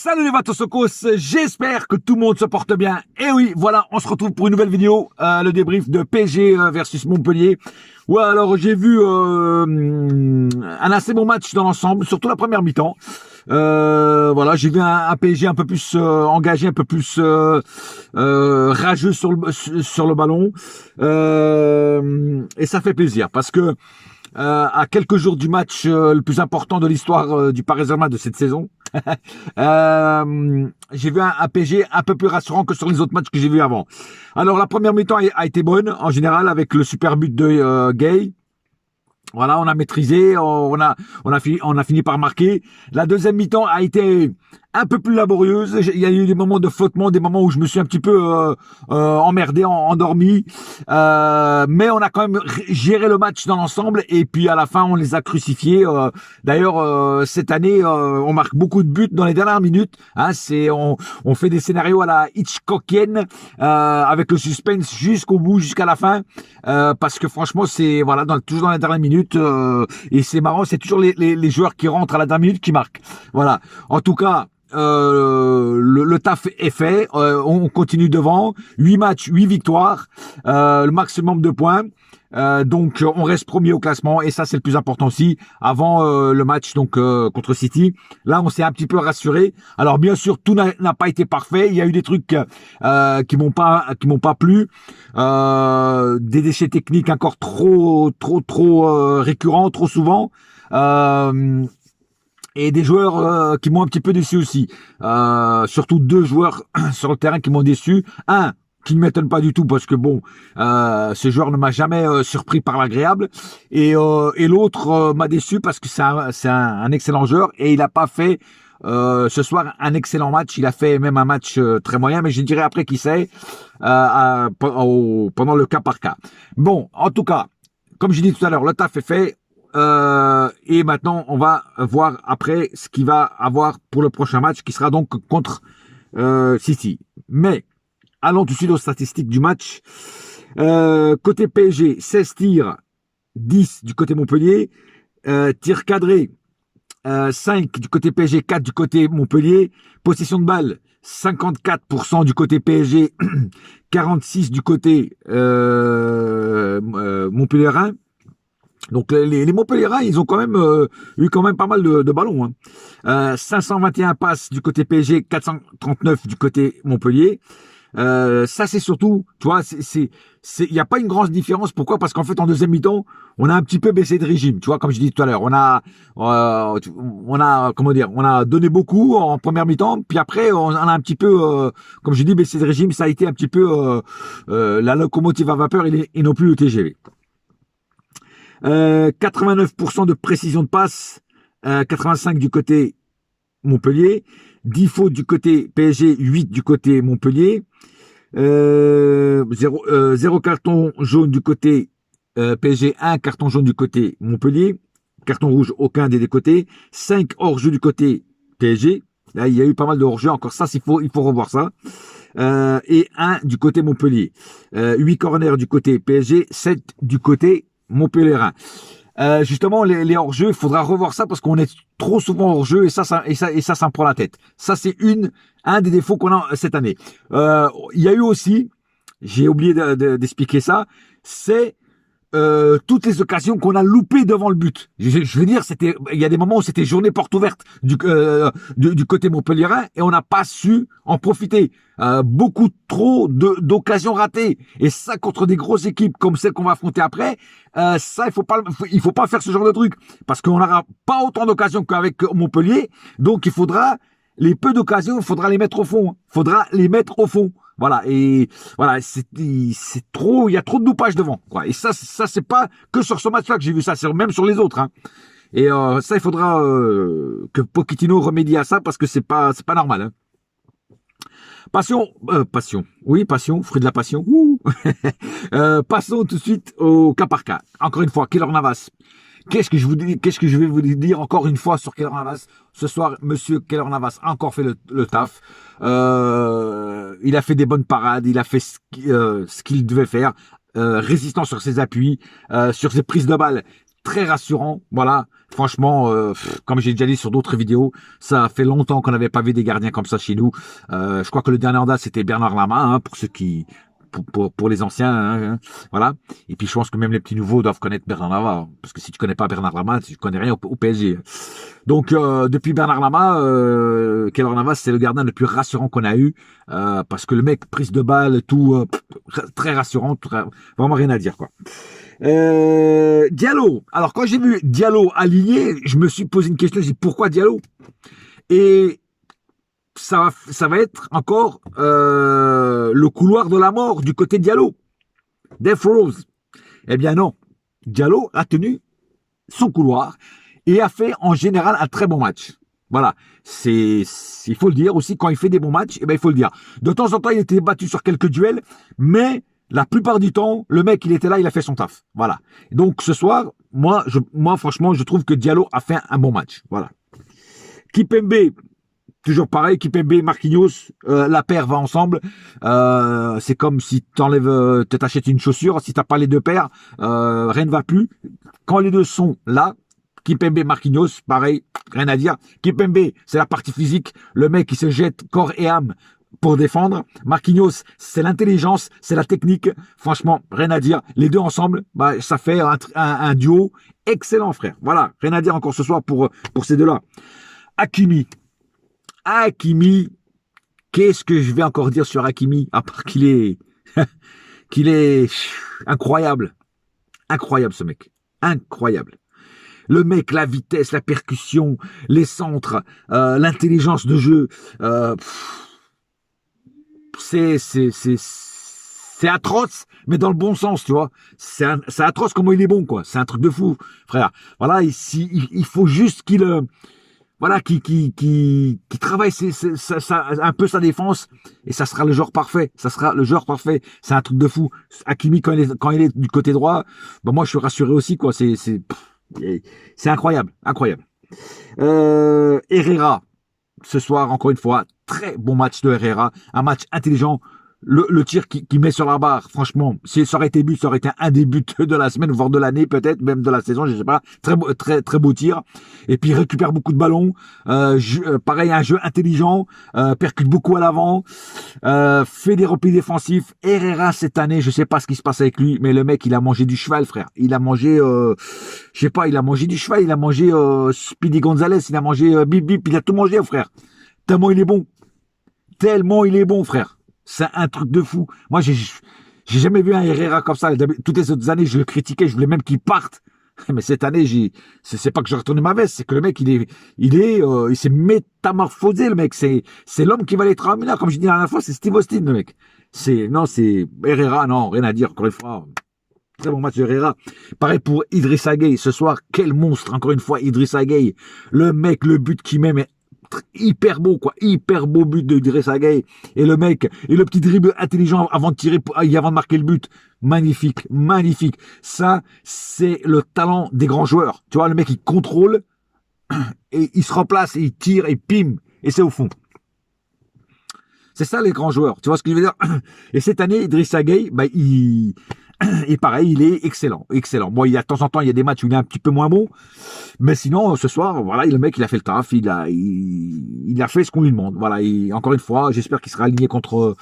Salut les Vatosokos, j'espère que tout le monde se porte bien. Et oui, voilà, on se retrouve pour une nouvelle vidéo, le débrief de PSG versus Montpellier. Ouais, alors j'ai vu un assez bon match dans l'ensemble, surtout la première mi-temps. Voilà, j'ai vu un PSG un peu plus engagé, un peu plus rageux sur le ballon. Et ça fait plaisir parce que à quelques jours du match le plus important de l'histoire du Paris Saint-Germain de cette saison, j'ai vu un PSG un peu plus rassurant que sur les autres matchs que j'ai vus avant. Alors la première mi-temps a été bonne en général avec le super but de Gay. Voilà, on a maîtrisé, on a fini par marquer. La deuxième mi-temps a été un peu plus laborieuse. Il y a eu des moments de flottement, des moments où je me suis un petit peu emmerdé, endormi. Mais on a quand même géré le match dans l'ensemble. Et puis à la fin, on les a crucifiés. D'ailleurs, cette année, on marque beaucoup de buts dans les dernières minutes. Hein, on fait des scénarios à la Hitchcockienne avec le suspense jusqu'au bout, jusqu'à la fin. Parce que franchement, c'est voilà, toujours dans les dernières minutes. Et c'est marrant, c'est toujours les joueurs qui rentrent à la dernière minute qui marquent. Voilà. En tout cas. Le taf est fait, on continue devant, 8 matchs, 8 victoires, le maximum de points, donc on reste premier au classement et ça c'est le plus important aussi. Avant le match donc contre City, là on s'est un petit peu rassuré. Alors bien sûr tout n'a pas été parfait, il y a eu des trucs qui m'ont pas plu, des déchets techniques encore trop récurrents, trop souvent. Et des joueurs qui m'ont un petit peu déçu aussi. Surtout deux joueurs sur le terrain qui m'ont déçu. Un qui ne m'étonne pas du tout parce que bon, ce joueur ne m'a jamais surpris par l'agréable. Et l'autre m'a déçu parce que c'est un excellent joueur et il n'a pas fait ce soir un excellent match. Il a fait même un match très moyen, mais je dirais après qui sait pendant le cas par cas. Bon, en tout cas, comme j'ai dit tout à l'heure, le taf est fait. Et maintenant, on va voir après ce qu'il va avoir pour le prochain match qui sera donc contre City. Mais allons tout de suite aux statistiques du match. Côté PSG, 16 tirs, 10 du côté Montpellier. Tirs cadrés, 5 du côté PSG, 4 du côté Montpellier. Possession de balle, 54% du côté PSG, 46 du côté Montpellierin. Donc les Montpellierins, ils ont quand même eu quand même pas mal de ballons. Hein. 521 passes du côté PSG, 439 du côté Montpellier. Ça c'est surtout, tu vois, il y a pas une grosse différence. Pourquoi? Parce qu'en fait en deuxième mi-temps, on a un petit peu baissé de régime. Tu vois, comme je dis tout à l'heure, on a comment dire, on a donné beaucoup en première mi-temps, puis après on a un petit peu, comme je dis, baissé de régime. Ça a été un petit peu la locomotive à vapeur et non plus le TGV. 89% de précision de passe, 85 du côté Montpellier, 10 fautes du côté PSG, 8 du côté Montpellier, 0 carton jaune du côté PSG, 1 carton jaune du côté Montpellier, carton rouge aucun des deux côtés, 5 hors-jeu du côté PSG. Là, il y a eu pas mal de hors-jeu, encore ça, il faut revoir ça. Et 1 du côté Montpellier. 8 corners du côté PSG, 7 du côté Montpellierin. Justement, les hors-jeu, il faudra revoir ça parce qu'on est trop souvent hors-jeu et ça me prend la tête. Ça, c'est un des défauts qu'on a cette année. Il y a eu aussi, j'ai oublié d'expliquer ça, c'est toutes les occasions qu'on a loupées devant le but. Je veux dire, il y a des moments où c'était journée porte ouverte du côté montpellierin et on n'a pas su en profiter. Beaucoup trop d'occasions ratées. Et ça, contre des grosses équipes comme celles qu'on va affronter après, ça, il faut pas faire ce genre de truc. Parce qu'on n'aura pas autant d'occasions qu'avec Montpellier. Donc, il faudra, les peu d'occasions, il faudra les mettre au fond. Voilà, et voilà, c'est trop, il y a trop de loupage devant, quoi. Et ça c'est pas que sur ce match-là que j'ai vu ça, c'est même sur les autres, hein. Et ça, il faudra que Pochettino remédie à ça parce que c'est pas normal, hein. Passion, fruit de la passion. Passons tout de suite au cas par cas. Encore une fois, Keylor Navas. Qu'est-ce que je vais vous dire encore une fois sur Keylor Navas? Ce soir, monsieur Keylor Navas a encore fait le taf. Il a fait des bonnes parades, il a fait ce qu'il devait faire. Résistant sur ses appuis, sur ses prises de balles. très rassurant. Voilà, franchement, comme j'ai déjà dit sur d'autres vidéos, ça fait longtemps qu'on n'avait pas vu des gardiens comme ça chez nous. Je crois que le dernier en date, c'était Bernard Lama, hein, pour ceux qui... Pour les anciens, hein, voilà. Et puis je pense que même les petits nouveaux doivent connaître Bernard Lama, parce que si tu connais pas Bernard Lama, tu connais rien au PSG. Donc depuis Bernard Lama, Keylor Navas, c'est le gardien le plus rassurant qu'on a eu, parce que le mec, prise de balle, tout, très rassurant, vraiment rien à dire, quoi. Diallo. Alors quand j'ai vu Diallo aligné, je me suis posé une question, j'ai dit pourquoi Diallo? Et ça va être encore le couloir de la mort du côté de Diallo. Death Rose. Eh bien non. Diallo a tenu son couloir et a fait en général un très bon match. Voilà. Il faut le dire aussi, quand il fait des bons matchs, eh ben, il faut le dire. De temps en temps, il était battu sur quelques duels, mais la plupart du temps, le mec, il était là, il a fait son taf. Voilà. Donc ce soir, moi franchement, je trouve que Diallo a fait un bon match. Voilà. Kipembe, toujours pareil, Kipembe, Marquinhos, la paire va ensemble. C'est comme si t'achètes une chaussure, si t'as pas les deux paires, rien ne va plus. Quand les deux sont là, Kipembe, Marquinhos, pareil, rien à dire. Kipembe, c'est la partie physique, le mec qui se jette corps et âme pour défendre. Marquinhos, c'est l'intelligence, c'est la technique. Franchement, rien à dire. Les deux ensemble, bah, ça fait un duo excellent, frère. Voilà, rien à dire encore ce soir pour ces deux-là. Hakimi, qu'est-ce que je vais encore dire sur Hakimi, à part qu'il est qu'il est incroyable. Incroyable ce mec. Incroyable. Le mec, la vitesse, la percussion, les centres, l'intelligence de jeu, c'est atroce, mais dans le bon sens, tu vois. C'est atroce comment il est bon, quoi. C'est un truc de fou, frère. Voilà, il faut juste qu'il voilà, qui travaille un peu sa défense, et ça sera le joueur parfait. Ça sera le joueur parfait. C'est un truc de fou. Hakimi, quand il est du côté droit, bah moi je suis rassuré aussi, quoi. C'est incroyable, incroyable. Herrera, ce soir, encore une fois, très bon match de Herrera, un match intelligent. Le tir qui met sur la barre, franchement, si ça aurait été but, ça aurait été un des buts de la semaine, voire de l'année, peut-être, même de la saison, je sais pas. Très beau tir. Et puis, il récupère beaucoup de ballons. Pareil, un jeu intelligent, percute beaucoup à l'avant, fait des replis défensifs. Herrera, cette année, je sais pas ce qui se passe avec lui, mais le mec, il a mangé du cheval, frère. Il a mangé, je sais pas, il a mangé du cheval, il a mangé Speedy Gonzalez, il a mangé Bip Bip, il a tout mangé, frère. Tellement il est bon. Tellement il est bon, frère. C'est un truc de fou. Moi, j'ai jamais vu un Herrera comme ça. Toutes les autres années, je le critiquais, je voulais même qu'il parte. Mais cette année, c'est pas que j'ai retourné ma veste, c'est que le mec, il s'est métamorphosé, le mec. C'est l'homme qui va les là. Comme je dis la dernière fois, c'est Steve Austin, le mec. C'est Herrera, non, rien à dire, encore une fois. Très bon match de Herrera. Pareil pour Idrissa Gueye. Ce soir, quel monstre, encore une fois, Idrissa Gueye. Le mec, le but qu'il met, mais hyper beau, quoi. Hyper beau but de Idrissa Gueye. Et le mec, et le petit dribble intelligent avant de tirer, avant de marquer le but. Magnifique, magnifique. Ça, c'est le talent des grands joueurs. Tu vois, le mec, il contrôle, et il se remplace, et il tire, et pim, et c'est au fond. C'est ça, les grands joueurs. Tu vois ce que je veux dire? Et cette année, Idrissa Gueye, bah, et pareil, il est excellent, excellent. Bon, de temps en temps, il y a des matchs où il est un petit peu moins bon, mais sinon, ce soir, voilà, le mec, il a fait le taf, il a fait ce qu'on lui demande. Voilà, et encore une fois, j'espère qu'il sera aligné contre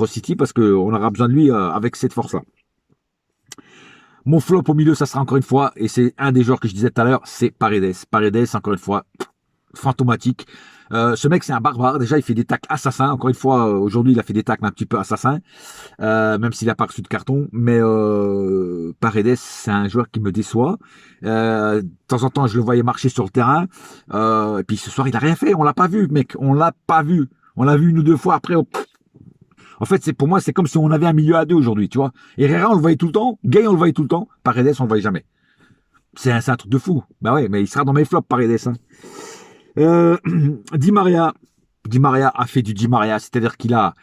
City, parce qu'on aura besoin de lui avec cette force-là. Mon flop au milieu, ça sera encore une fois, et c'est un des joueurs que je disais tout à l'heure, c'est Paredes. Paredes, encore une fois, fantomatique. Ce mec, c'est un barbare. Déjà, il fait des tacles assassins. Encore une fois, aujourd'hui, il a fait des tacles un petit peu assassins, même s'il a pas reçu de carton. Mais Paredes, c'est un joueur qui me déçoit. De temps en temps, je le voyais marcher sur le terrain. Et puis ce soir, il a rien fait. On l'a pas vu, mec. On l'a pas vu. On l'a vu une ou deux fois. Après, en fait, pour moi, c'est comme si on avait un milieu à deux aujourd'hui, tu vois. Herrera, on le voyait tout le temps. Gay, on le voyait tout le temps. Paredes, on le voyait jamais. C'est un truc de fou. Bah ouais, mais il sera dans mes flops, Paredes, hein. Di Maria a fait du Di Maria, c'est-à-dire qu'il a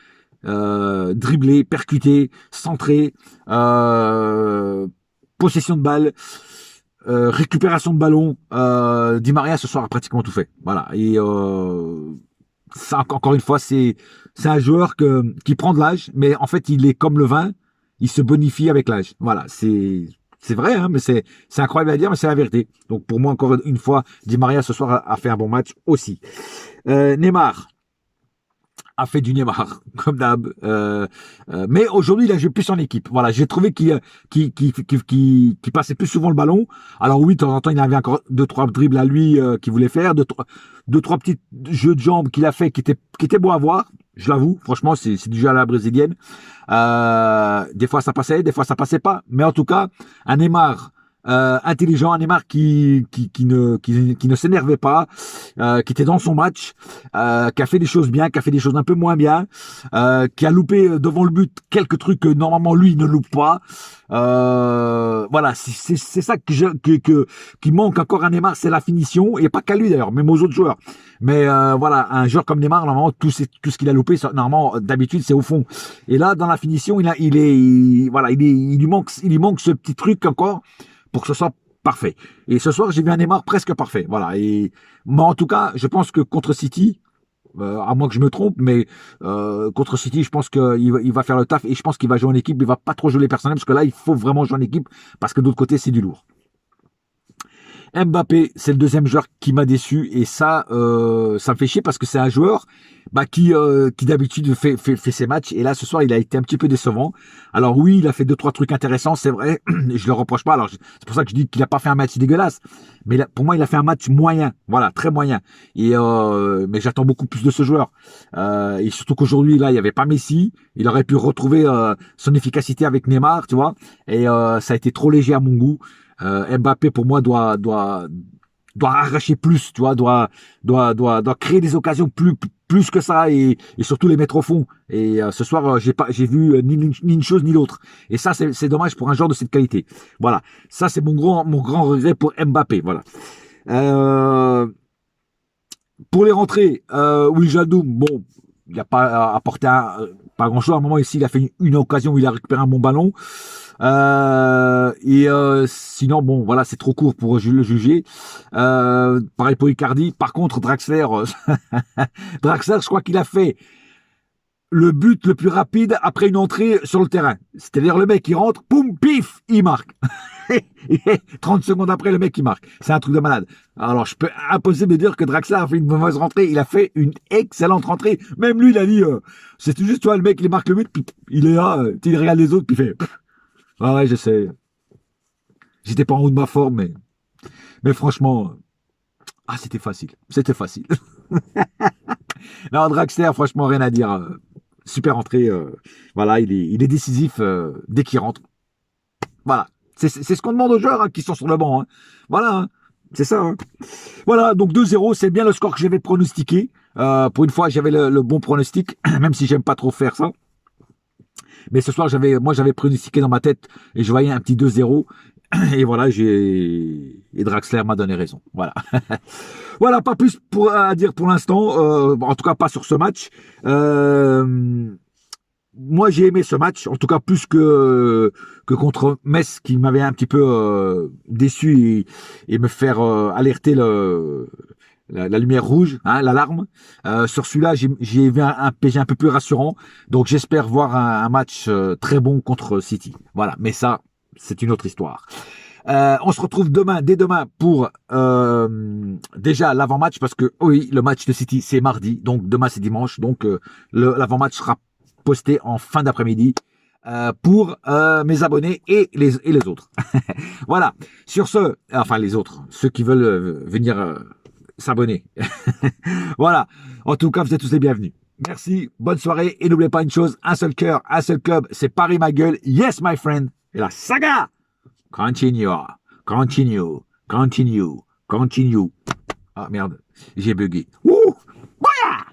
dribblé, percuté, centré, possession de balle, récupération de ballon. Di Maria ce soir a pratiquement tout fait. Voilà. Et ça, encore une fois, c'est un joueur qui prend de l'âge, mais en fait il est comme le vin, il se bonifie avec l'âge. Voilà, c'est C'est vrai, hein, mais c'est incroyable à dire, mais c'est la vérité. Donc pour moi, encore une fois, Di Maria ce soir a fait un bon match aussi. Neymar a fait du Neymar, comme d'hab. Mais aujourd'hui, il a joué plus en équipe. Voilà, j'ai trouvé qu'il passait plus souvent le ballon. Alors oui, de temps en temps, il avait encore deux, trois dribbles à lui qu'il voulait faire, deux, trois petits jeux de jambes qu'il a fait qui étaient beaux à voir. Je l'avoue, franchement, c'est du jeu à la brésilienne. Des fois, ça passait, des fois, ça passait pas. Mais en tout cas, un Neymar intelligent, un Neymar qui ne s'énervait pas, qui était dans son match, qui a fait des choses bien, qui a fait des choses un peu moins bien, qui a loupé devant le but quelques trucs que normalement lui ne loupe pas. Voilà, c'est ça qui manque encore à Neymar, c'est la finition, et pas qu'à lui d'ailleurs, même aux autres joueurs. Mais voilà, un joueur comme Neymar, normalement, tout ce qu'il a loupé, normalement, d'habitude, c'est au fond. Et là, dans la finition, il lui manque ce petit truc encore pour que ce soit parfait. Et ce soir, j'ai vu un Neymar presque parfait. Voilà. Et moi, en tout cas, je pense que contre City, à moins que je me trompe, mais contre City, je pense qu'il va faire le taf et je pense qu'il va jouer en équipe. Il va pas trop jouer les personnels parce que là, il faut vraiment jouer en équipe parce que d'autre côté, c'est du lourd. Mbappé, c'est le deuxième joueur qui m'a déçu et ça me fait chier parce que c'est un joueur qui d'habitude fait ses matchs et là ce soir il a été un petit peu décevant. Alors oui, il a fait deux trois trucs intéressants, c'est vrai, je le reproche pas. Alors c'est pour ça que je dis qu'il a pas fait un match dégueulasse, mais là, pour moi il a fait un match moyen, voilà, très moyen. Et mais j'attends beaucoup plus de ce joueur. Et surtout qu'aujourd'hui là il y avait pas Messi, il aurait pu retrouver son efficacité avec Neymar, tu vois. Et ça a été trop léger à mon goût. Mbappé pour moi doit arracher plus, tu vois, doit créer des occasions plus que ça et surtout les mettre au fond. Et ce soir j'ai vu ni une chose ni l'autre. Et ça c'est dommage pour un joueur de cette qualité. Voilà, ça c'est mon grand regret pour Mbappé. Voilà. Pour les rentrées, Will Jaldoum, bon, il n'a pas apporté pas grand-chose. À un moment ici, il a fait une occasion où il a récupéré un bon ballon. Sinon, bon, voilà, c'est trop court pour le juger. Pareil pour Icardi. Par contre, Draxler, Draxler, je crois qu'il a fait le but le plus rapide après une entrée sur le terrain. C'est-à-dire le mec, il rentre, poum, pif, il marque. Et 30 secondes après, le mec, il marque. C'est un truc de malade. Alors, je peux impossible de dire que Draxler a fait une mauvaise rentrée. Il a fait une excellente rentrée. Même lui, il a dit, c'est juste, tu vois, le mec, il marque le but, puis il est là, il regarde les autres, puis il fait, ah ouais, je sais. J'étais pas en haut de ma forme, mais franchement, c'était facile. C'était facile. Non, Draxler, franchement, rien à dire. Super entrée. Voilà, il est décisif dès qu'il rentre. Voilà. C'est ce qu'on demande aux joueurs qui sont sur le banc. Hein. Voilà. Hein. C'est ça. Hein. Voilà, donc 2-0, c'est bien le score que j'avais pronostiqué. Pour une fois, j'avais le bon pronostic, même si j'aime pas trop faire ça. Mais ce soir, j'avais pronostiqué dans ma tête et je voyais un petit 2-0. Et voilà, et Draxler m'a donné raison. Voilà. Voilà, pas plus à dire pour l'instant. En tout cas, pas sur ce match. Moi, j'ai aimé ce match, en tout cas plus que contre Metz, qui m'avait un petit peu déçu et me faire alerter la lumière rouge, hein, l'alarme. Sur celui-là, j'ai vu un PSG un peu plus rassurant. Donc, j'espère voir un match très bon contre City. Voilà, mais ça, c'est une autre histoire. On se retrouve dès demain pour déjà l'avant-match parce que oui, le match de City c'est mardi, donc demain c'est dimanche, donc l'avant-match sera posté en fin d'après-midi pour mes abonnés et les autres. Voilà. Sur ce, enfin les autres, ceux qui veulent venir s'abonner. Voilà. En tout cas, vous êtes tous les bienvenus. Merci, bonne soirée et n'oubliez pas une chose, un seul cœur, un seul club, c'est Paris ma gueule. Yes my friend. Et la saga continue. Ah merde, j'ai bugué. Ouh, voilà.